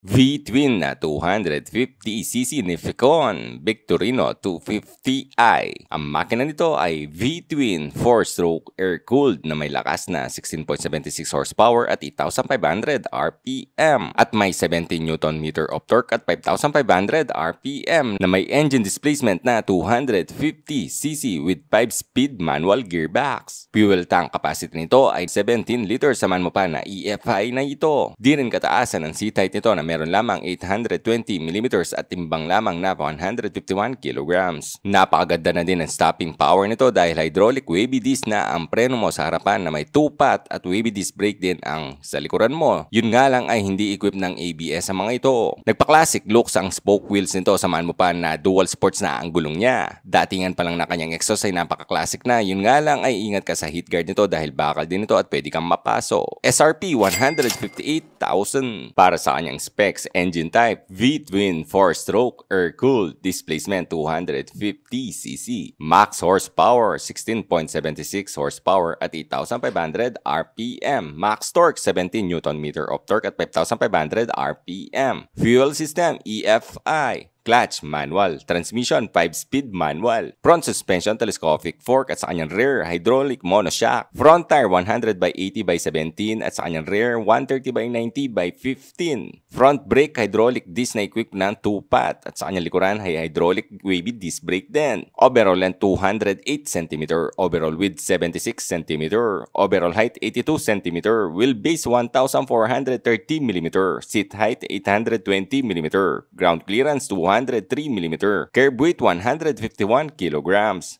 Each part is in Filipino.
V-twin na 250cc ni Ficon Victorino 250i. Ang makina nito ay V-twin 4-stroke air-cooled na may lakas na 16.76 horsepower at 8,500 RPM at may 17 Nm of torque at 5,500 RPM na may engine displacement na 250cc with 5-speed manual gearbox. Fuel tank capacity nito ay 17 liters, saman mo pa na EFI na ito. Di rin kataasan ang seat height nito na meron lamang 820mm at timbang lamang na 151 kg. Napakaganda na din ang stopping power nito dahil hydraulic wavy disc na ang preno mo sa harapan na may 2-pot at wavy disc brake din ang sa likuran mo. Yun nga lang ay hindi equipped ng ABS ang mga ito. Nagpa-classic looks ang spoke wheels nito, samaan mo pa na dual sports na ang gulong niya. Datingan pa lang na kanyang exhaust ay napaka-classic na. Yun nga lang ay ingat ka sa heat guard nito dahil bakal din ito at pwede kang mapaso. SRP 158,000 para sa kanyang specs. Engine type V-twin 4-stroke air-cooled, displacement 250cc, max horsepower 16.76 horsepower at 8,500 RPM, max torque 17 Nm of torque at 5,500 RPM. Fuel system EFI. Clutch, manual. Transmission, 5-speed manual. Front suspension, telescopic fork at sa kanyang rear, hydraulic monoshock. Front tire, 100/80/17 at sa kanyang rear, 130/90/15. Front brake, hydraulic disc na equipped ng 2-pot at sa kanyang likuran ay hydraulic wavy disc brake din. Overall length, 208 cm. Overall width, 76 cm. Overall height, 82 cm. Wheelbase, 1,430mm. Seat height, 820mm. Ground clearance, 203mm. Curb weight 151 kg.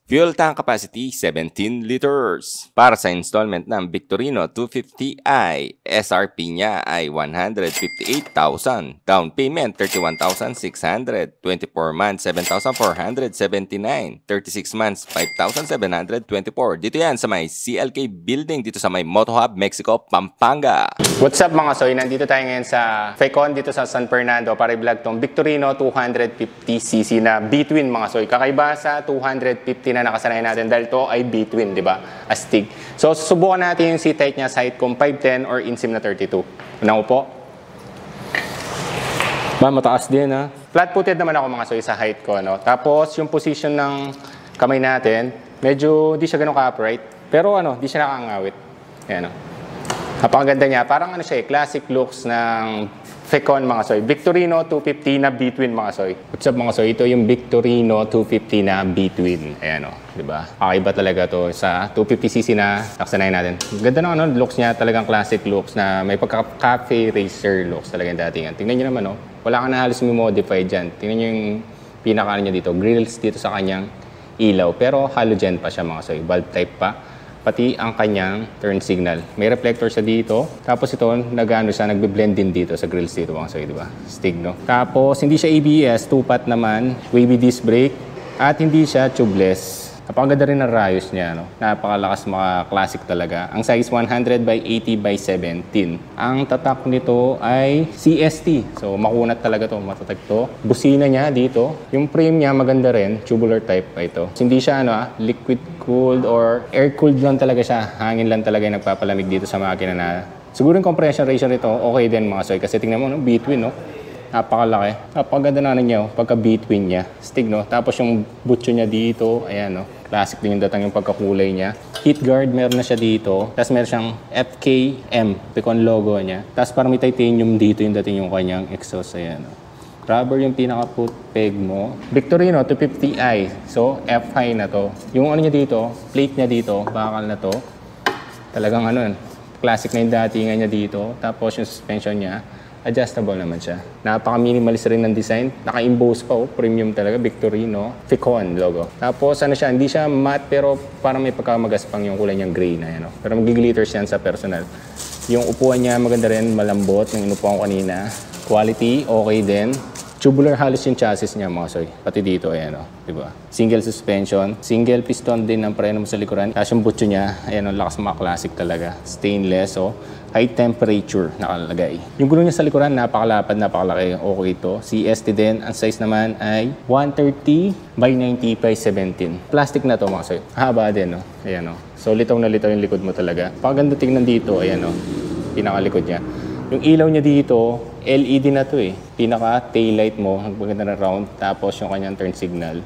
Fuel tank capacity 17 liters. Para sa installment ng Victorino 250i, SRP niya ay 158,000. Down payment 31,600. 24 months 7,479. 36 months 5,724. Dito yan sa may CLK building dito sa may Moto Hub, Mexico, Pampanga. What's up mga soy? Nandito tayo ngayon sa Ficon dito sa San Fernando para i-vlog tong Victorino 250cc na B-twin mga soy. Kakaiba sa 250 na nakasanayan natin dahil to ay B-twin, di ba? Astig. So susubukan natin yung seat height niya sa Hitcom 510 or Insim na 32. Unang upo. Mataas din ha. Flat-footed naman ako mga soy sa height ko. No? Tapos yung position ng kamay natin, medyo di siya ganun ka-upright. Pero di siya nakangawit. Ayan o. Napakaganda niya. Parang siya classic looks ng Ficon mga soy. Victorino 250 na B-twin mga soy. What's up mga soy? Ito yung Victorino 250 na B-twin. Ayan o. Diba? Kakaiba talaga to sa 250cc na nakasanayan natin. Ganda ng looks niya. Talagang classic looks na may pagka-cafe racer looks talagang datingan. Tingnan nyo naman wala ka na halos modify dyan. Tingnan nyo yung pinaka niya dito. Grills dito sa kanyang ilaw. Pero halogen pa siya mga soy. Bulb type pa. Pati ang kanyang turn signal. May reflector siya dito. Tapos ito, nagbe-blend din dito sa grills dito mga soy, di ba? Stig, no? Tapos, hindi siya ABS, 2-pot naman, wavy disc brake, at hindi siya tubeless. Napakaganda rin ang rayos niya, no? Napakalakas, mga classic talaga. Ang size 100/80/17. Ang tatak nito ay CST. So, makunat talaga to, matatag to. Busina niya dito. Yung frame niya maganda rin, tubular type pa ito. Hindi siya liquid cooled or air cooled lang talaga siya. Hangin lang talaga yung nagpapalamig dito sa makina na. Siguro yung compression ratio nito okay din mga soy kasi tingnan mo B-twin napakalaki. Napakaganda na niya pagka B-twin niya. Stig Tapos yung butso niya dito, ayan classic din yung datang yung pagkakulay niya. Heat guard meron na siya dito. Tapos meron siyang FKM, Ficon logo niya. Tapos parang may titanium dito yung dating yung kanyang exhaust, ayan Rubber yung pinaka-foot peg mo. Victorino 250i. So, F-high na to. Yung niya dito, plate niya dito, bakal na to. Talagang classic na yung datingan niya dito. Tapos yung suspension niya, adjustable naman siya. Napaka-minimalist rin ng design. Naka-emboss pa premium talaga. Victorino, Ficon logo. Tapos hindi siya matte pero parang may pagkamagaspang yung kulay niyang gray na Pero magiglitters yan sa personal. Yung upuan niya maganda rin, malambot. Yung inupuan ko kanina. Quality, okay din. Tubular halos yung chassis niya mga soy. Pati dito, diba? Single suspension, single piston din ang preno mo sa likuran. Tapos yung butso niya, lakas mga classic talaga. Stainless, high temperature nakalagay. Yung gulong niya sa likuran, napakalapad, napakalaki. Okay ito. CST din. Ang size naman ay 130/90/17. Plastic na to mga soy. Haba din, Ayan, So, litaw na litaw yung likod mo talaga. Paganda tingnan dito, pinakalikod niya. Yung ilaw niya dito, LED na to eh. Pinaka taillight mo, maganda na round, tapos yung kanyang turn signal.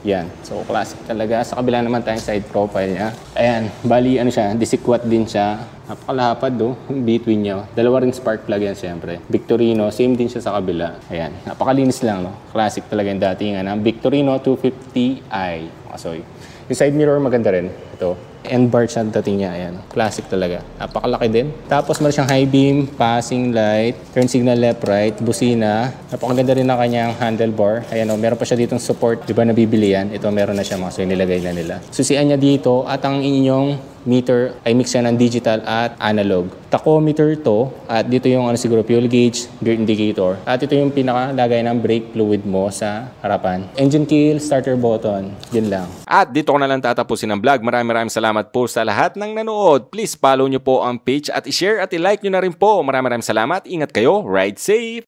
Yan. So, classic talaga. Sa kabila naman tayong side profile niya. Ayan. Bali, ano siya, disikwat din siya. Napakalapad do, between niya. Dalawa ring spark plug yan, syempre. Victorino, same din siya sa kabila. Ayan. Napakalinis lang, no? Classic talaga yung datingan ng Victorino 250i. Kasoy. Yung side mirror, maganda rin. Ito. End-bar siya dating niya. Ayan. Classic talaga. Napakalaki din. Tapos meron siyang high beam, passing light, turn signal left, right, busina. Napakaganda rin na kanyang handlebar. Ayan o, meron pa siya ditong support. Di ba nabibili yan? Ito meron na siya mga so nilagay na nila. Susian niya dito at ang inyong meter ay mix siya ng digital at analog. Tachometer to at dito yung siguro fuel gauge, gear indicator. At ito yung pinakalagay ng brake fluid mo sa harapan. Engine kill, starter button. Yun lang. At dito ko na lang tatapusin ang vlog. Maraming salamat po sa lahat ng nanood. Please follow nyo po ang page at i-share at i-like nyo na rin po. Maraming salamat. Ingat kayo. Ride safe!